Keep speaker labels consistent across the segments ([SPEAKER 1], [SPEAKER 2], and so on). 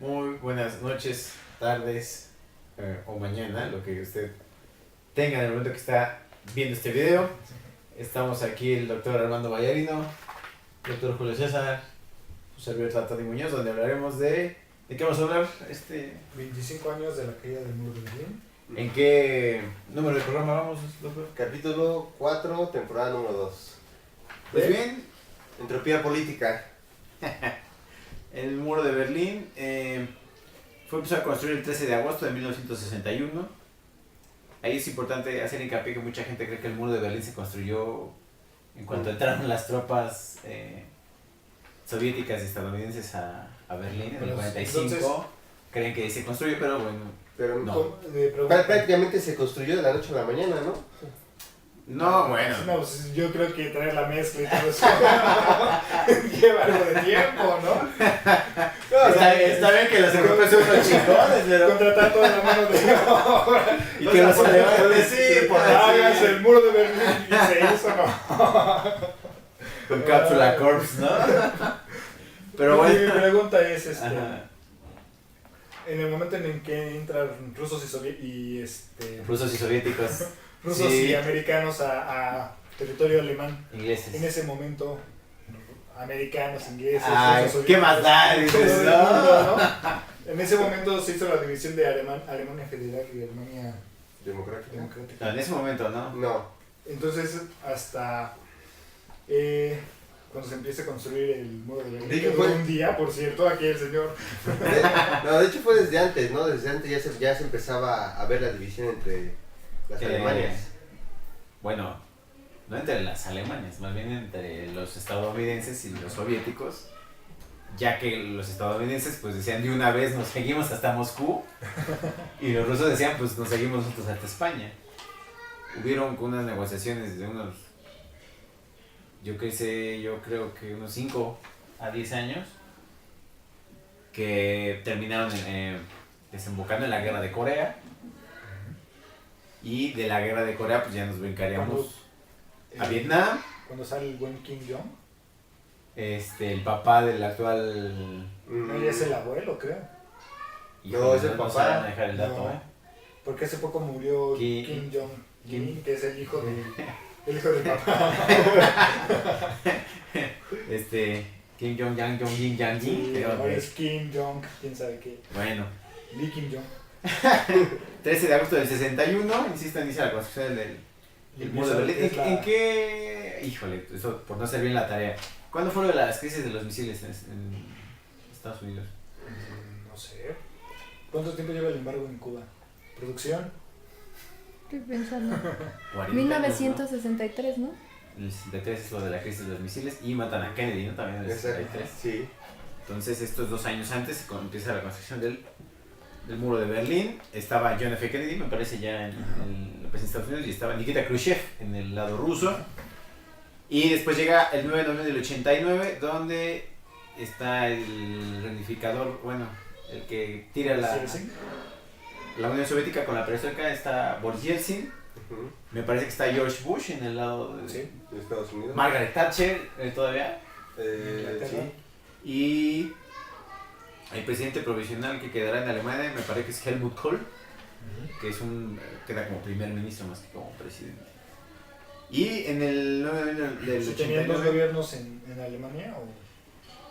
[SPEAKER 1] Muy buenas noches, tardes o mañana, lo que usted tenga en el momento que está viendo este video. Estamos aquí el doctor Armando Vallarino, doctor Julio César, su servidor Tony Muñoz, donde hablaremos de... ¿De qué vamos a hablar?
[SPEAKER 2] 25 años de la caída del muro de Berlín.
[SPEAKER 1] ¿En qué número de programa vamos, doctor?
[SPEAKER 3] Capítulo 4, temporada número 2.
[SPEAKER 1] Pues bien,
[SPEAKER 3] Entropía política.
[SPEAKER 1] el muro de Berlín fue empezado a construir el 13 de agosto de 1961. Ahí es importante hacer hincapié que mucha gente cree que el muro de Berlín se construyó en cuanto entraron las tropas soviéticas y estadounidenses a Berlín en el 45. Entonces, creen que se construyó, pero bueno,
[SPEAKER 3] Pero
[SPEAKER 1] no.
[SPEAKER 3] Prácticamente se construyó de la noche a la mañana, ¿no?
[SPEAKER 1] No, bueno.
[SPEAKER 2] No, pues yo creo que traer la mezcla y todo eso lleva algo de tiempo, ¿no?
[SPEAKER 1] Está bien que los europeos son unos chingones, pero...
[SPEAKER 2] Contratar toda la mano de obra.
[SPEAKER 1] Y que los alemanes, sí, por
[SPEAKER 2] hagas el muro de Berlín y se hizo, ¿no?
[SPEAKER 1] Con cápsula corps, ¿no? Pero bueno.
[SPEAKER 2] Mi pregunta es,
[SPEAKER 1] Ajá.
[SPEAKER 2] en el momento en que entran rusos y
[SPEAKER 1] Rusos y soviéticos.
[SPEAKER 2] rusos
[SPEAKER 1] Sí.
[SPEAKER 2] y americanos a territorio alemán,
[SPEAKER 1] Ingleses.
[SPEAKER 2] en ese momento americanos, ingleses,
[SPEAKER 1] Ay,
[SPEAKER 2] rusos,
[SPEAKER 1] ¿qué más da?
[SPEAKER 2] todo
[SPEAKER 1] Dices,
[SPEAKER 2] el
[SPEAKER 1] no.
[SPEAKER 2] mundo, ¿no? En ese momento se hizo la división de Alemania Federal y Alemania
[SPEAKER 3] Democrática.
[SPEAKER 2] Democrática.
[SPEAKER 1] No, en ese momento, ¿no?
[SPEAKER 3] No.
[SPEAKER 2] Entonces, hasta cuando se empieza a construir el muro de Berlín,
[SPEAKER 3] De
[SPEAKER 2] que
[SPEAKER 3] hecho,
[SPEAKER 2] duró
[SPEAKER 3] fue-
[SPEAKER 2] un día, por cierto, aquí el señor.
[SPEAKER 3] No, de hecho fue desde antes, ¿no? Desde antes ya se empezaba a ver la división entre las Alemanias.
[SPEAKER 1] Bueno, no entre las alemanes, más bien entre los estadounidenses y los soviéticos, ya que los estadounidenses pues decían de una vez nos seguimos hasta Moscú y los rusos decían pues nos seguimos nosotros hasta España. Hubieron unas negociaciones de unos, yo creo que unos 5 a 10 años que terminaron desembocando en la guerra de Corea. Y de la guerra de Corea pues ya nos brincaríamos a Vietnam.
[SPEAKER 2] Cuando sale el buen Kim Jong,
[SPEAKER 1] El papá del actual...
[SPEAKER 2] no, ya es el abuelo, creo.
[SPEAKER 3] No, es el
[SPEAKER 1] no
[SPEAKER 3] papá.
[SPEAKER 1] se van a dejar el dato,
[SPEAKER 2] No. Porque hace poco murió Kim Jong-un, que es el hijo del papá.
[SPEAKER 1] Kim Jong Yang Jong Jin Yang Jin.
[SPEAKER 2] Sí,
[SPEAKER 1] pero,
[SPEAKER 2] ahora es Kim Jong, quién sabe qué.
[SPEAKER 1] Bueno,
[SPEAKER 2] Lee Kim Jong.
[SPEAKER 1] 13 de agosto del 61, insisto, inicia la construcción del muro de Berlín. ¿En qué? Híjole, eso por no hacer bien la tarea. ¿Cuándo fueron las crisis de los misiles en Estados Unidos?
[SPEAKER 2] No sé. ¿Cuánto tiempo lleva el embargo en Cuba? ¿Producción?
[SPEAKER 4] Estoy pensando.
[SPEAKER 1] 40
[SPEAKER 4] 1963, ¿no?
[SPEAKER 1] años, ¿no? El 63 es lo de la crisis de los misiles y matan a Kennedy, ¿no? También en el 63.
[SPEAKER 3] Sí.
[SPEAKER 1] Entonces, estos 2 años antes empieza la construcción del muro de Berlín. Estaba John F. Kennedy, me parece, ya en la presidencia de Estados Unidos, y estaba Nikita Khrushchev en el lado ruso. Y después llega el 9 de noviembre del 89, donde está el reunificador, bueno, el que tira la Unión Soviética con la perestroika. Está Boris Yeltsin.
[SPEAKER 3] Ujú.
[SPEAKER 1] Me parece que está George Bush en el lado de
[SPEAKER 2] Sí.
[SPEAKER 3] De Estados Unidos.
[SPEAKER 1] Margaret Thatcher todavía.
[SPEAKER 2] Inglaterra.
[SPEAKER 3] Sí.
[SPEAKER 1] Y el presidente provisional que quedará en Alemania me parece que es Helmut Kohl, que es queda como primer ministro más que como presidente. Y en el 9 de noviembre del
[SPEAKER 2] ¿Se tenían dos
[SPEAKER 1] 89,
[SPEAKER 2] gobiernos en Alemania? ¿O?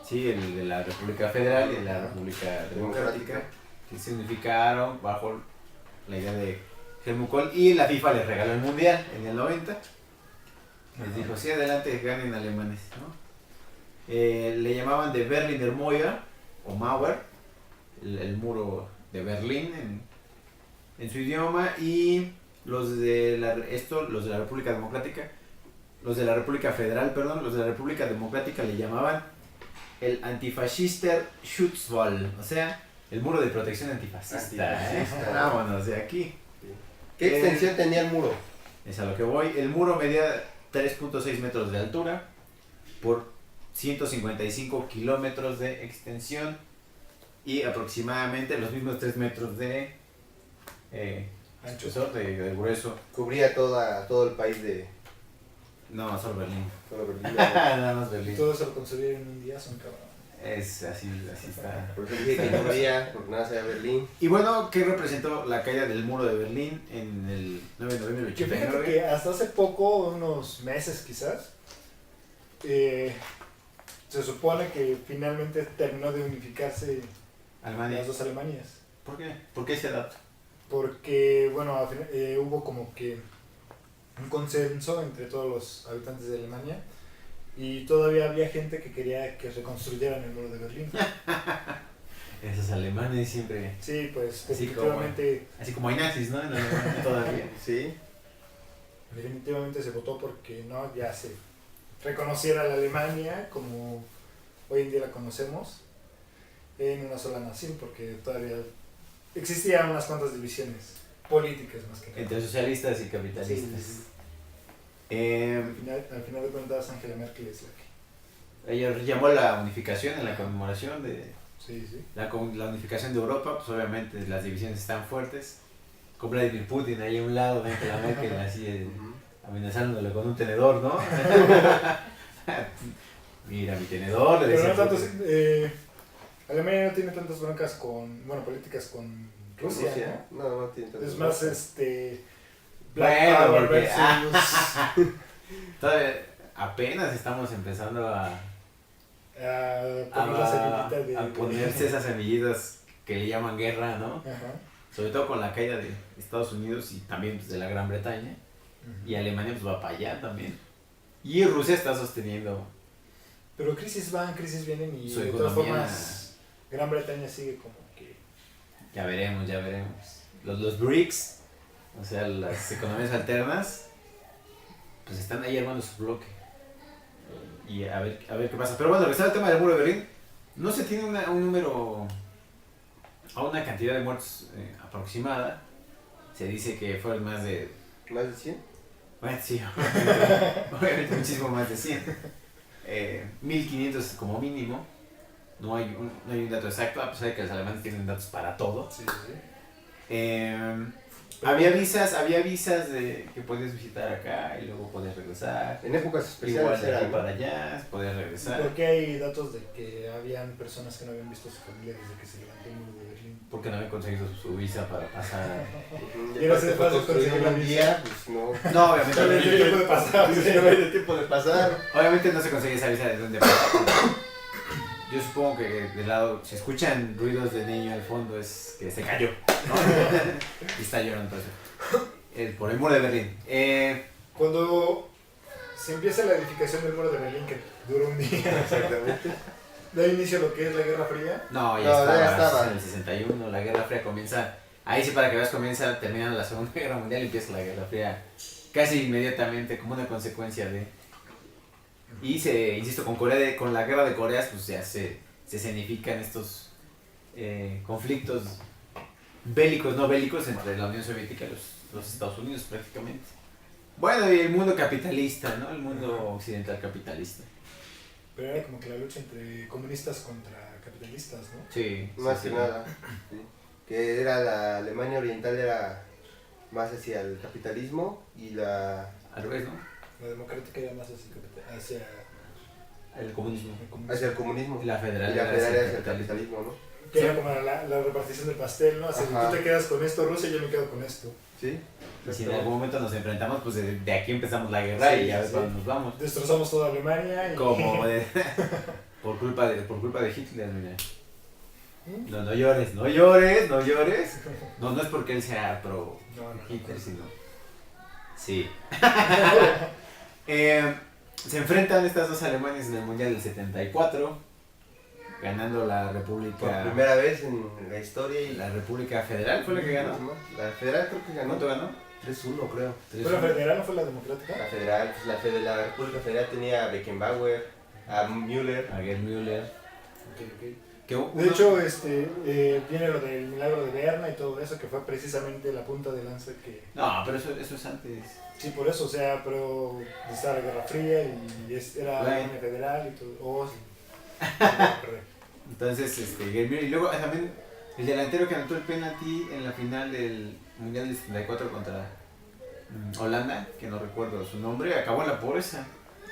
[SPEAKER 1] sí, el de la República Federal y de la República Democrática, que se unificaron bajo la idea de Helmut Kohl, y la FIFA les regaló el mundial en el 90. Les dijo, sí, adelante, ganen alemanes, ¿no? Le llamaban de Berliner Mauer, o Mauer, el muro de Berlín en su idioma, y los de la República Democrática, los de la República Federal, perdón, los de la República Democrática le llamaban el Antifaschister Schutzwall, o sea, el muro de protección antifascista.
[SPEAKER 3] Antifascista.
[SPEAKER 1] Vámonos de aquí.
[SPEAKER 3] ¿Qué extensión tenía el muro?
[SPEAKER 1] Es a lo que voy. El muro medía 3.6 metros de altura por 155 kilómetros de extensión y aproximadamente los mismos 3 metros de
[SPEAKER 2] Ancho.
[SPEAKER 1] espesor, de grueso.
[SPEAKER 3] Cubría todo el país de
[SPEAKER 1] No, solo Berlín.
[SPEAKER 3] todo Berlín.
[SPEAKER 1] Nada más
[SPEAKER 2] Y
[SPEAKER 1] Berlín.
[SPEAKER 2] todo eso lo construyeron en un día, son cabrón.
[SPEAKER 1] Es así está.
[SPEAKER 3] Por eso dije que no veía, porque nada sea Berlín.
[SPEAKER 1] Y bueno, ¿qué representó la caída del muro de Berlín en el 9 de noviembre del
[SPEAKER 2] Que fíjate
[SPEAKER 1] 89?
[SPEAKER 2] que hasta hace poco, unos meses quizás, se supone que finalmente terminó de unificarse
[SPEAKER 1] Alemania.
[SPEAKER 2] las dos Alemanias.
[SPEAKER 1] ¿Por qué? ¿Por qué ese dato?
[SPEAKER 2] Porque, bueno, hubo como que un consenso entre todos los habitantes de Alemania y todavía había gente que quería que reconstruyeran el muro de Berlín.
[SPEAKER 1] Esos alemanes siempre...
[SPEAKER 2] Sí, pues
[SPEAKER 1] Así
[SPEAKER 2] definitivamente,
[SPEAKER 1] Así como hay nazis, ¿no? En Alemania todavía.
[SPEAKER 3] Sí.
[SPEAKER 2] definitivamente se votó porque no ya se reconociera la Alemania como hoy en día la conocemos en una sola nación, porque todavía existían unas cuantas divisiones políticas más que nada.
[SPEAKER 1] Entre socialistas y capitalistas.
[SPEAKER 2] Sí, sí, sí.
[SPEAKER 1] Eh,
[SPEAKER 2] Al final de cuentas Angela Merkel es la que...
[SPEAKER 1] ella llamó la unificación en la conmemoración de
[SPEAKER 2] Sí, sí.
[SPEAKER 1] la unificación de Europa, pues obviamente las divisiones están fuertes. Con Vladimir Putin ahí a un lado, de la Merkel así amenazándole con un tenedor, ¿no? Mira mi tenedor, le
[SPEAKER 2] Pero
[SPEAKER 1] decía
[SPEAKER 2] no tanto,
[SPEAKER 1] Putin.
[SPEAKER 2] Alemania no tiene tantas broncas políticas con Rusia, ¿no?
[SPEAKER 3] No tiene tanto.
[SPEAKER 2] Es más,
[SPEAKER 1] Bueno,
[SPEAKER 2] Power
[SPEAKER 1] porque
[SPEAKER 2] versus
[SPEAKER 1] todavía apenas estamos empezando a
[SPEAKER 2] poner la semillita de...
[SPEAKER 1] a ponerse esas semillitas que le llaman guerra, ¿no?
[SPEAKER 2] Ajá.
[SPEAKER 1] Sobre todo con la caída de Estados Unidos y también pues, de la Gran Bretaña. Y Alemania pues va para allá también. Y Rusia está sosteniendo
[SPEAKER 2] Pero crisis van, crisis vienen y
[SPEAKER 1] su
[SPEAKER 2] de todas
[SPEAKER 1] economía.
[SPEAKER 2] formas Gran Bretaña sigue como que...
[SPEAKER 1] Ya veremos. Los BRICS, o sea, las economías alternas, pues están ahí armando su bloque. Y a ver qué pasa. Pero bueno, regresando al tema del muro de Berlín, no se tiene un número, a una cantidad de muertos aproximada. Se dice que fueron más de...
[SPEAKER 3] ¿Más de 100?
[SPEAKER 1] Bueno, sí, obviamente muchísimo más de 100. 1500 como mínimo. No hay un dato exacto, a pesar de que los alemanes tienen datos para todo.
[SPEAKER 2] Sí, sí.
[SPEAKER 1] Había visas de que podías visitar acá y luego podías regresar.
[SPEAKER 3] En épocas
[SPEAKER 1] Igual
[SPEAKER 3] especiales
[SPEAKER 1] de aquí
[SPEAKER 3] era,
[SPEAKER 1] para allá, podías regresar.
[SPEAKER 2] ¿Por qué hay datos de que habían personas que no habían visto a su familia desde que se levantó el muro de Berlín?
[SPEAKER 1] Porque no habían conseguido su visa para pasar.
[SPEAKER 3] Ujú,
[SPEAKER 2] Y era
[SPEAKER 3] aparte
[SPEAKER 2] fácil
[SPEAKER 3] fue
[SPEAKER 2] conseguir la
[SPEAKER 3] un
[SPEAKER 2] visa.
[SPEAKER 3] día, pues no.
[SPEAKER 1] No, obviamente.
[SPEAKER 2] No había tiempo de pasar.
[SPEAKER 3] Sí, no hay tiempo de pasar.
[SPEAKER 1] Obviamente no se conseguía esa visa de donde pasar. Yo supongo que de lado, si escuchan ruidos de niño al fondo, es que se cayó, ¿no? Y está llorando por eso. Por el muro de Berlín.
[SPEAKER 2] Cuando se empieza la edificación del muro de Berlín, que duró un día,
[SPEAKER 3] Exactamente.
[SPEAKER 2] da inicio a lo que es la Guerra Fría.
[SPEAKER 1] No,
[SPEAKER 3] No,
[SPEAKER 1] ya
[SPEAKER 3] ya
[SPEAKER 1] estaba.
[SPEAKER 3] estaba.
[SPEAKER 1] En el 61, la Guerra Fría comienza. Ahí sí, para que veas, terminando la Segunda Guerra Mundial y empieza la Guerra Fría casi inmediatamente, como una consecuencia de. Y insisto, con la Guerra de Coreas, pues ya se escenifican estos conflictos bélicos, no bélicos, entre la Unión Soviética y los Estados Unidos prácticamente. Bueno, y el mundo capitalista, ¿no? El mundo occidental capitalista.
[SPEAKER 2] Pero era como que la lucha entre comunistas contra capitalistas, ¿no?
[SPEAKER 1] Sí.
[SPEAKER 3] Más
[SPEAKER 1] sí,
[SPEAKER 3] que
[SPEAKER 1] sí.
[SPEAKER 3] nada. Sí. Que era la Alemania Oriental, era más hacia el capitalismo y la.
[SPEAKER 1] Al revés, ¿no?
[SPEAKER 2] La democrática era más hacia
[SPEAKER 1] El comunismo.
[SPEAKER 2] el comunismo.
[SPEAKER 3] Hacia el comunismo.
[SPEAKER 1] Y la federal
[SPEAKER 3] Y la
[SPEAKER 1] era
[SPEAKER 3] federal
[SPEAKER 1] hacia
[SPEAKER 3] hacia el capitalismo, ¿no?
[SPEAKER 2] Que era como la repartición del pastel, ¿no? Así,
[SPEAKER 3] Ajá.
[SPEAKER 2] tú te quedas con esto, Rusia, y yo me quedo con esto.
[SPEAKER 3] Sí.
[SPEAKER 1] Y si en algún momento nos enfrentamos, pues de aquí empezamos la guerra
[SPEAKER 2] Sí,
[SPEAKER 1] y ya ves
[SPEAKER 2] sí.
[SPEAKER 1] cuándo nos vamos.
[SPEAKER 2] Destrozamos toda Alemania y...
[SPEAKER 1] Como por culpa de Hitler, mira. No llores. No, no es porque él sea pro
[SPEAKER 2] No.
[SPEAKER 1] Hitler, sino. Sí. Se enfrentan estas dos Alemanias en el Mundial del 74, ganando la República.
[SPEAKER 3] Por primera vez en la historia. Y
[SPEAKER 1] La República Federal fue la que ganó.
[SPEAKER 3] La federal creo que ganó.
[SPEAKER 1] ¿Cuánto ganó?
[SPEAKER 3] 3-1 creo.
[SPEAKER 2] ¿Fue la federal no fue la democrática?
[SPEAKER 3] La federal, pues la República Federal tenía a Beckenbauer, a Müller.
[SPEAKER 1] A Gerd Müller.
[SPEAKER 2] Ok.
[SPEAKER 1] Que
[SPEAKER 2] De hecho, viene lo del milagro de Berna y todo eso, que fue precisamente la punta de lanza que...
[SPEAKER 1] No, pero eso es antes.
[SPEAKER 2] Sí, por eso, o sea, pero estaba la Guerra Fría y era
[SPEAKER 1] Bueno.
[SPEAKER 2] Alemania federal y todo. Oh, sí. Perdón.
[SPEAKER 1] Entonces, Gerd Müller. Y luego también el delantero que anotó el penalti en la final del Mundial del 74 contra Holanda, que no recuerdo su nombre, acabó en la pobreza.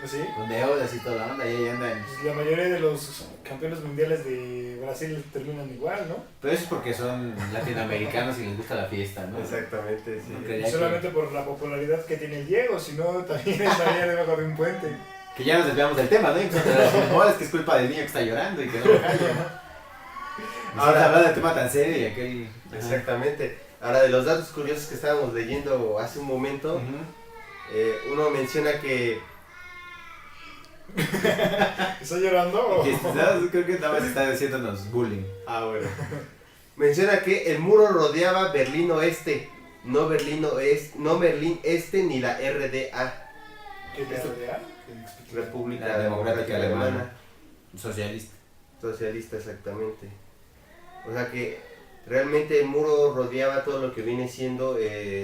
[SPEAKER 2] ¿Sí?
[SPEAKER 1] con deudas y toda la onda, y ahí andan.
[SPEAKER 2] Pues la mayoría de los campeones mundiales de Brasil terminan igual, ¿no?
[SPEAKER 1] Pero eso es porque son latinoamericanos y les gusta la fiesta, ¿no?
[SPEAKER 3] Exactamente, sí.
[SPEAKER 1] No
[SPEAKER 2] Y
[SPEAKER 1] creía que,
[SPEAKER 2] solamente por la popularidad que tiene el Diego, si no también estaría debajo de un puente.
[SPEAKER 1] que ya nos desviamos del tema, ¿no? Incluso de los fútbol, es que es culpa del niño que está llorando y que no lo calla, ¿no? Ahora hablando del tema tan serio y aquel. Ajá.
[SPEAKER 3] Exactamente. Ahora, de los datos curiosos que estábamos leyendo hace un momento,
[SPEAKER 1] Ujú.
[SPEAKER 3] uno menciona que...
[SPEAKER 2] ¿Está llorando? o?
[SPEAKER 1] Que, ¿sabes? Creo que nada más está haciéndonos bullying.
[SPEAKER 3] Ah, bueno. Menciona que el muro rodeaba Berlín Oeste, no Berlín Este ni la RDA,
[SPEAKER 2] ¿Qué te RDA?
[SPEAKER 3] República
[SPEAKER 1] La Democrática Alemana.
[SPEAKER 3] Alemana.
[SPEAKER 1] Socialista.
[SPEAKER 3] Socialista, exactamente. O sea que realmente el muro rodeaba todo lo que viene siendo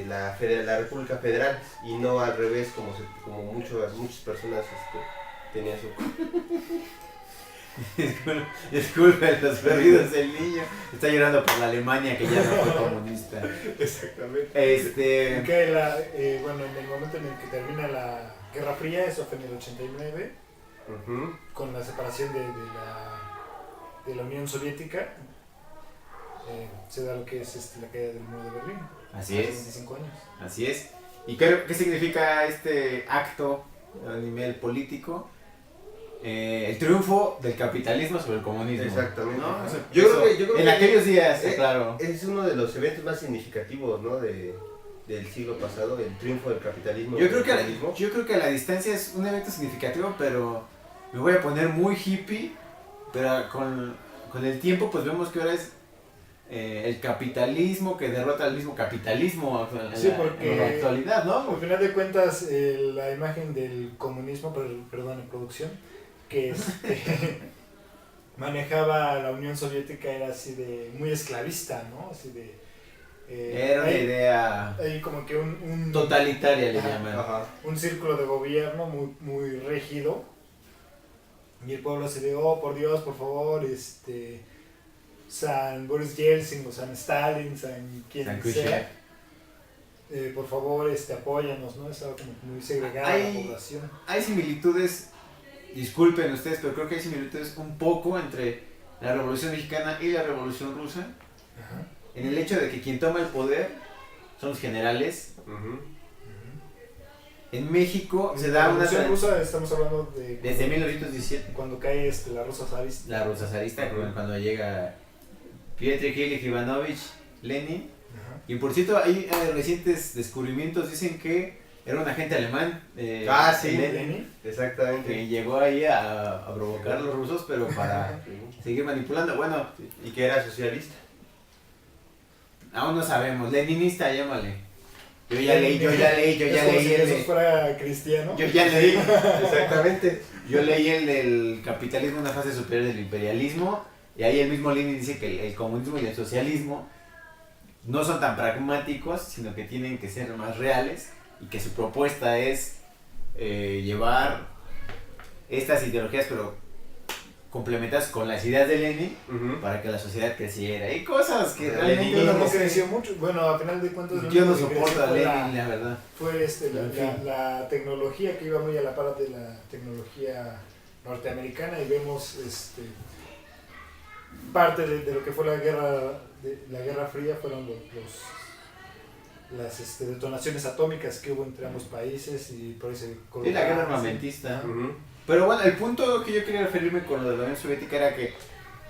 [SPEAKER 3] la República Federal y no al revés como muchas personas tenían su...
[SPEAKER 1] Disculpen los perdidos del niño. Está llorando por la Alemania que ya no fue comunista.
[SPEAKER 2] Exactamente. Bueno, en el momento en el que termina la Guerra Fría, eso fue en el 89,
[SPEAKER 3] Ujú.
[SPEAKER 2] con la separación de la Unión Soviética, se da lo que es la caída del muro de Berlín.
[SPEAKER 1] Así
[SPEAKER 2] hace
[SPEAKER 1] es.
[SPEAKER 2] 25 años.
[SPEAKER 1] Así es. ¿Y qué significa este acto a nivel político? El triunfo del capitalismo sobre el comunismo.
[SPEAKER 3] Exactamente.
[SPEAKER 1] ¿No?
[SPEAKER 3] Yo creo
[SPEAKER 1] en
[SPEAKER 3] que
[SPEAKER 1] aquellos días,
[SPEAKER 3] eh,
[SPEAKER 1] claro.
[SPEAKER 3] es uno de los eventos más significativos, ¿no? Del siglo pasado, el triunfo del capitalismo.
[SPEAKER 1] Yo creo que a la distancia es un evento significativo, pero me voy a poner muy hippie, pero con el tiempo pues vemos que ahora es el capitalismo que derrota al mismo capitalismo
[SPEAKER 2] Sí,
[SPEAKER 1] en
[SPEAKER 2] porque
[SPEAKER 1] la actualidad,
[SPEAKER 2] al
[SPEAKER 1] ¿no?
[SPEAKER 2] final de cuentas, la imagen del comunismo, perdón, en producción, que manejaba la Unión Soviética era así de muy esclavista, ¿no? Así de...
[SPEAKER 1] Era una idea
[SPEAKER 2] hay como que un
[SPEAKER 1] totalitaria, le
[SPEAKER 2] Ajá.
[SPEAKER 1] llaman.
[SPEAKER 3] Ajá.
[SPEAKER 2] un círculo de gobierno muy rígido, y el pueblo así de, oh, por Dios, por favor, San Boris Yeltsin o San Stalin, San quien
[SPEAKER 1] San
[SPEAKER 2] sea, por favor, apóyanos, ¿no? Estaba como muy segregada la población.
[SPEAKER 1] Hay similitudes, disculpen ustedes, pero creo que hay similitudes un poco entre la Revolución Mexicana y la Revolución Rusa,
[SPEAKER 2] Ajá.
[SPEAKER 1] en el hecho de que quien toma el poder son los generales.
[SPEAKER 3] Ujú.
[SPEAKER 1] En México se
[SPEAKER 2] En
[SPEAKER 1] da
[SPEAKER 2] la
[SPEAKER 1] una
[SPEAKER 2] Revolución Rusa estamos hablando de
[SPEAKER 1] desde 1917,
[SPEAKER 2] cuando cae la Rusia zarista.
[SPEAKER 1] la Rusia zarista, cuando llega Pietro Ilich Ivanovich Lenin.
[SPEAKER 2] Ajá.
[SPEAKER 1] Y por cierto, hay recientes descubrimientos, dicen que era un agente alemán.
[SPEAKER 3] Sí,
[SPEAKER 2] Lenin.
[SPEAKER 3] exactamente.
[SPEAKER 1] Que llegó ahí a provocar a los rusos, pero para seguir manipulando. Bueno,
[SPEAKER 3] Y que era socialista.
[SPEAKER 1] aún no sabemos. Leninista, llámale. Yo ya
[SPEAKER 2] Es como
[SPEAKER 1] leí
[SPEAKER 2] si Jesús fuera cristiano.
[SPEAKER 1] Yo ya leí.
[SPEAKER 3] Exactamente.
[SPEAKER 1] Yo leí el del capitalismo, una fase superior del imperialismo, y ahí el mismo Lenin dice que el comunismo y el socialismo no son tan pragmáticos, sino que tienen que ser más reales, y que su propuesta es llevar estas ideologías, pero complementadas con las ideas de Lenin,
[SPEAKER 3] Ujú.
[SPEAKER 1] para que la sociedad creciera, y cosas que
[SPEAKER 3] El
[SPEAKER 1] realmente
[SPEAKER 3] leninismo
[SPEAKER 1] uno
[SPEAKER 2] No
[SPEAKER 1] no
[SPEAKER 2] creció mucho. Bueno, a final de cuentas, lo
[SPEAKER 1] yo no
[SPEAKER 2] único que
[SPEAKER 1] soporto a
[SPEAKER 2] creció fue
[SPEAKER 1] Lenin, la verdad.
[SPEAKER 2] fue
[SPEAKER 1] En fin.
[SPEAKER 2] la tecnología que iba muy a la par de la tecnología norteamericana, y vemos parte de lo que fue la Guerra Fría fueron las detonaciones atómicas que hubo entre ambos países, y por eso
[SPEAKER 1] Y la guerra armamentista.
[SPEAKER 3] Ujú.
[SPEAKER 1] Pero bueno, el punto que yo quería referirme con lo de la Unión Soviética era que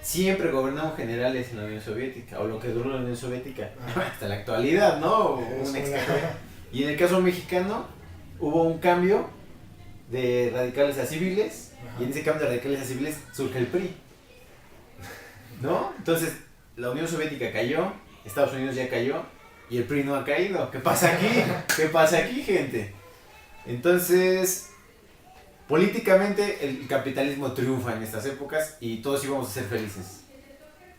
[SPEAKER 1] siempre gobernaron generales en la Unión Soviética, o lo que duró la Unión Soviética,
[SPEAKER 2] Ajá.
[SPEAKER 1] hasta la actualidad, ¿no?
[SPEAKER 2] Es
[SPEAKER 1] Un
[SPEAKER 2] una-
[SPEAKER 1] extra- Y en el caso mexicano hubo un cambio de radicales a civiles,
[SPEAKER 2] Ajá.
[SPEAKER 1] y en ese cambio de radicales a civiles surge el PRI, ¿no? Entonces, la Unión Soviética cayó, Estados Unidos ya cayó, y el PRI no ha caído. ¿Qué pasa aquí? ¿Qué pasa aquí, gente? Entonces, políticamente el capitalismo triunfa en estas épocas y todos íbamos a ser felices.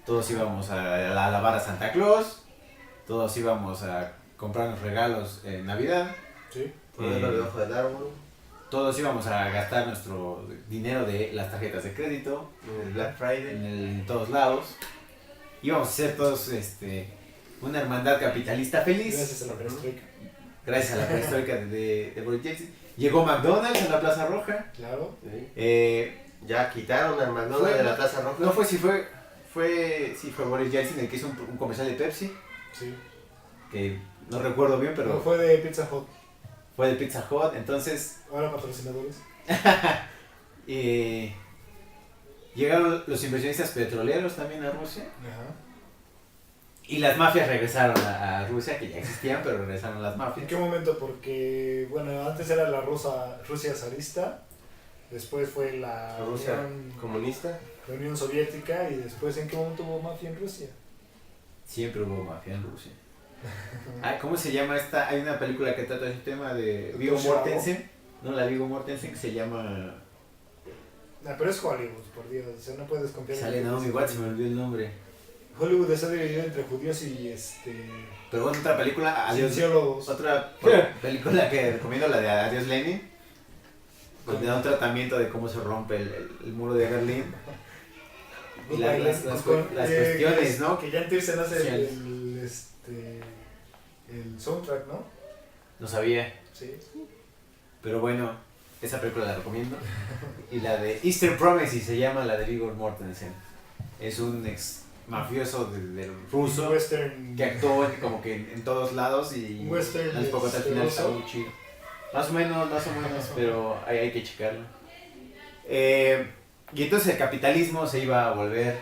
[SPEAKER 1] Todos íbamos a alabar a Santa Claus, todos íbamos a comprarnos regalos en Navidad,
[SPEAKER 2] Sí.
[SPEAKER 3] Ponerlo debajo del árbol.
[SPEAKER 1] todos íbamos a gastar nuestro dinero de las tarjetas de crédito
[SPEAKER 3] En el Black Friday.
[SPEAKER 1] en todos lados. Íbamos a ser todos una hermandad capitalista feliz.
[SPEAKER 2] Gracias a la perestroika.
[SPEAKER 1] Gracias a la perestroika de Boris Yeltsin. Llegó McDonald's a la Plaza Roja.
[SPEAKER 2] Claro.
[SPEAKER 3] Sí. Ya quitaron al McDonald's de la Plaza Roja.
[SPEAKER 1] No fue si fue Boris Yeltsin el que hizo un comercial de Pepsi,
[SPEAKER 2] Sí.
[SPEAKER 1] que no recuerdo bien, pero
[SPEAKER 2] No, fue de Pizza Hut.
[SPEAKER 1] fue de Pizza Hut. Entonces
[SPEAKER 2] Ahora patrocinadores.
[SPEAKER 1] llegaron los inversionistas petroleros también a Rusia.
[SPEAKER 2] Ajá.
[SPEAKER 1] Y las mafias regresaron a Rusia, que ya existían, pero regresaron las
[SPEAKER 2] ¿En
[SPEAKER 1] mafias.
[SPEAKER 2] qué momento? Porque, bueno, antes era la Rusia zarista, después fue
[SPEAKER 3] La Rusia comunista.
[SPEAKER 2] la Unión Soviética, y después, ¿en qué momento hubo mafia en Rusia?
[SPEAKER 1] Siempre hubo mafia en Rusia. ¿Cómo se llama esta? Hay una película que trata ese tema de Viggo
[SPEAKER 2] Doctor
[SPEAKER 1] Mortensen. No, la Viggo Mortensen, que se llama...
[SPEAKER 2] Pero es Hollywood, por Dios, o sea, no puedes confiar
[SPEAKER 1] Sale Naomi Watts, se me olvidó el nombre.
[SPEAKER 2] Hollywood está dividido entre judíos y
[SPEAKER 1] Pero bueno, otra película, Adiós.
[SPEAKER 2] cienciólogos.
[SPEAKER 1] Otra película que recomiendo, la de Adiós Lenin. Donde da un tratamiento de cómo se rompe el muro de Berlín. Y las cuestiones, ¿no?
[SPEAKER 2] Que Jan Tiersen hace
[SPEAKER 1] Sí.
[SPEAKER 2] el soundtrack, ¿no?
[SPEAKER 1] No sabía.
[SPEAKER 2] Sí.
[SPEAKER 1] Pero bueno, esa película la recomiendo. Y la de Eastern Promises se llama, la de Viggo Mortensen. Es un ex mafioso del ruso
[SPEAKER 2] Western.
[SPEAKER 1] que actuó como que en todos lados y
[SPEAKER 2] Western
[SPEAKER 1] no les puedo contar al final,
[SPEAKER 2] ruso.
[SPEAKER 1] está muy chido. Más o menos, pero ahí hay que checarlo. Y entonces el capitalismo se iba a volver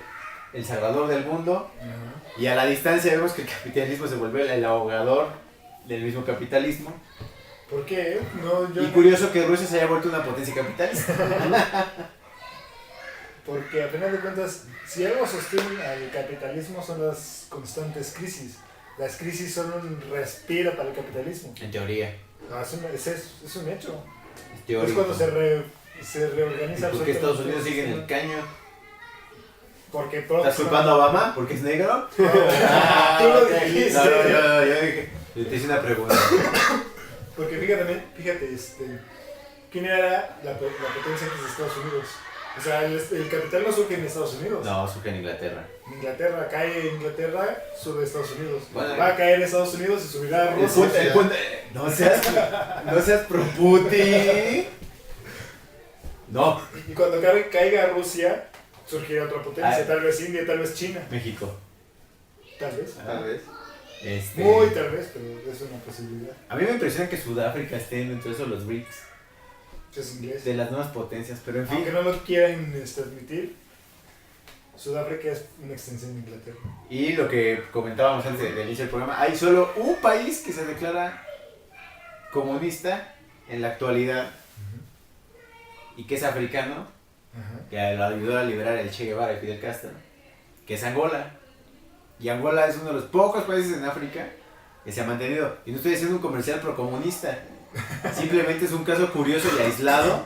[SPEAKER 1] el salvador del mundo.
[SPEAKER 2] Ajá.
[SPEAKER 1] Y a la distancia vemos que el capitalismo se vuelve el ahogador del mismo capitalismo.
[SPEAKER 2] ¿Por qué? No, yo
[SPEAKER 1] Y
[SPEAKER 2] no-
[SPEAKER 1] curioso que Rusia se haya vuelto una potencia capitalista.
[SPEAKER 2] Porque a final de cuentas, si algo sostiene al capitalismo son las constantes crisis. Las crisis son un respiro para el capitalismo.
[SPEAKER 1] En teoría.
[SPEAKER 2] No, es un hecho.
[SPEAKER 1] Es
[SPEAKER 2] Es
[SPEAKER 1] teórico.
[SPEAKER 2] cuando se
[SPEAKER 1] ¿Y
[SPEAKER 2] reorganiza.
[SPEAKER 1] por qué Estados Unidos
[SPEAKER 2] absolutamente
[SPEAKER 1] sigue en
[SPEAKER 2] todo
[SPEAKER 1] el caño?
[SPEAKER 2] Porque
[SPEAKER 1] ¿Estás culpando a Obama porque es negro?
[SPEAKER 2] Tú lo
[SPEAKER 1] ok.
[SPEAKER 2] dijiste.
[SPEAKER 1] No, yo dije. Yo te hice una pregunta.
[SPEAKER 2] Porque fíjate, ¿quién era la potencia antes de Estados Unidos? O sea, el capital no surge en Estados Unidos.
[SPEAKER 1] No, surge en Inglaterra.
[SPEAKER 2] Inglaterra, cae Inglaterra, sube Estados Unidos.
[SPEAKER 1] Bueno,
[SPEAKER 2] Va a caer Estados Unidos y subirá a Rusia.
[SPEAKER 1] No seas pro Putin. No.
[SPEAKER 2] Y cuando caiga Rusia, surgirá otra potencia. Tal vez India, tal vez China.
[SPEAKER 1] México.
[SPEAKER 2] Tal vez.
[SPEAKER 3] Tal vez.
[SPEAKER 2] Muy tal vez, pero es una posibilidad.
[SPEAKER 1] A mí me impresiona que Sudáfrica esté dentro de esos los BRICS,
[SPEAKER 2] Es inglés.
[SPEAKER 1] de las nuevas potencias, pero en fin.
[SPEAKER 2] Aunque no lo quieran admitir, Sudáfrica es una extensión de Inglaterra.
[SPEAKER 1] Y lo que comentábamos antes de inicio del programa, hay solo un país que se declara comunista en la actualidad y que es africano,
[SPEAKER 2] Ajá.
[SPEAKER 1] que lo ayudó a liberar el Che Guevara y Fidel Castro, que es Angola. Y Angola es uno de los pocos países en África que se ha mantenido. Y no estoy haciendo un comercial procomunista, simplemente es un caso curioso y aislado,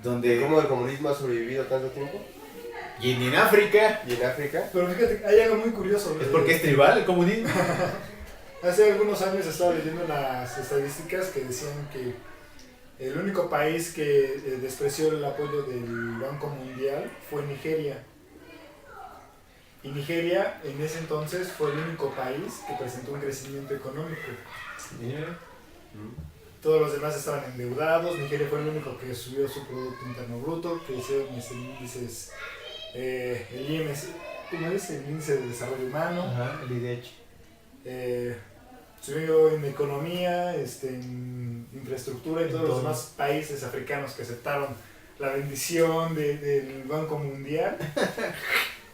[SPEAKER 1] donde...
[SPEAKER 3] ¿Cómo el comunismo ha sobrevivido tanto tiempo?
[SPEAKER 1] Y en África,
[SPEAKER 3] ¿Y en África?
[SPEAKER 2] Pero fíjate, hay algo muy curioso.
[SPEAKER 1] es porque es tribal el comunismo.
[SPEAKER 2] Hace algunos años estaba leyendo unas estadísticas que decían que el único país que despreció el apoyo del Banco Mundial fue Nigeria. Y Nigeria en ese entonces fue el único país que presentó un crecimiento económico. Todos los demás estaban endeudados. Nigeria fue el único que subió su Producto Interno Bruto, que hicieron índices, el IMS, ¿cómo es? El Índice de Desarrollo Humano.
[SPEAKER 1] Ajá, el IDH.
[SPEAKER 2] Subió en economía, en infraestructura y todos los demás países africanos que aceptaron la bendición del Banco Mundial.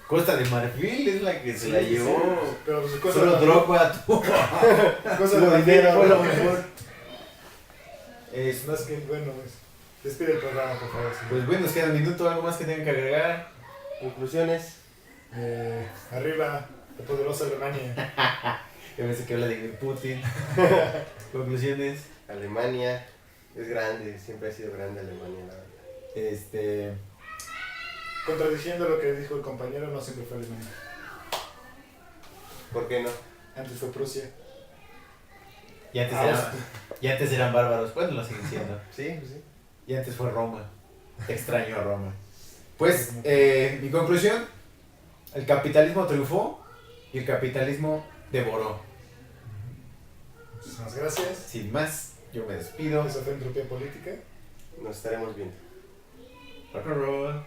[SPEAKER 1] Costa de Marfil es la que se
[SPEAKER 2] Sí,
[SPEAKER 1] la
[SPEAKER 2] sí,
[SPEAKER 1] llevó.
[SPEAKER 2] pero pues cosas
[SPEAKER 1] Solo
[SPEAKER 2] de
[SPEAKER 1] Drogba tuvo.
[SPEAKER 2] cosas
[SPEAKER 1] Lo
[SPEAKER 2] de
[SPEAKER 1] dinero fue lo
[SPEAKER 2] ¿no?
[SPEAKER 1] mejor.
[SPEAKER 2] Es más que, bueno, despide el programa, por favor. sí.
[SPEAKER 1] Pues bueno, nos queda un minuto, algo más que tengan que agregar.
[SPEAKER 3] Conclusiones.
[SPEAKER 2] Arriba, la poderosa Alemania.
[SPEAKER 1] Que a veces que habla de Putin. Conclusiones.
[SPEAKER 3] Alemania es grande, siempre ha sido grande Alemania, la verdad.
[SPEAKER 2] Contradiciendo lo que dijo el compañero, no siempre fue Alemania.
[SPEAKER 3] ¿Por qué no?
[SPEAKER 2] Antes fue Prusia.
[SPEAKER 1] Y antes eran bárbaros. Bueno, lo siguen siendo.
[SPEAKER 3] Sí, pues sí.
[SPEAKER 1] Y antes fue Roma. Te extraño a Roma. Pues, mi conclusión: el capitalismo triunfó y el capitalismo devoró.
[SPEAKER 2] Muchísimas gracias.
[SPEAKER 1] Sin más, Yo me despido.
[SPEAKER 2] Eso fue entropía política.
[SPEAKER 3] Nos estaremos viendo.
[SPEAKER 1] Rock and roll.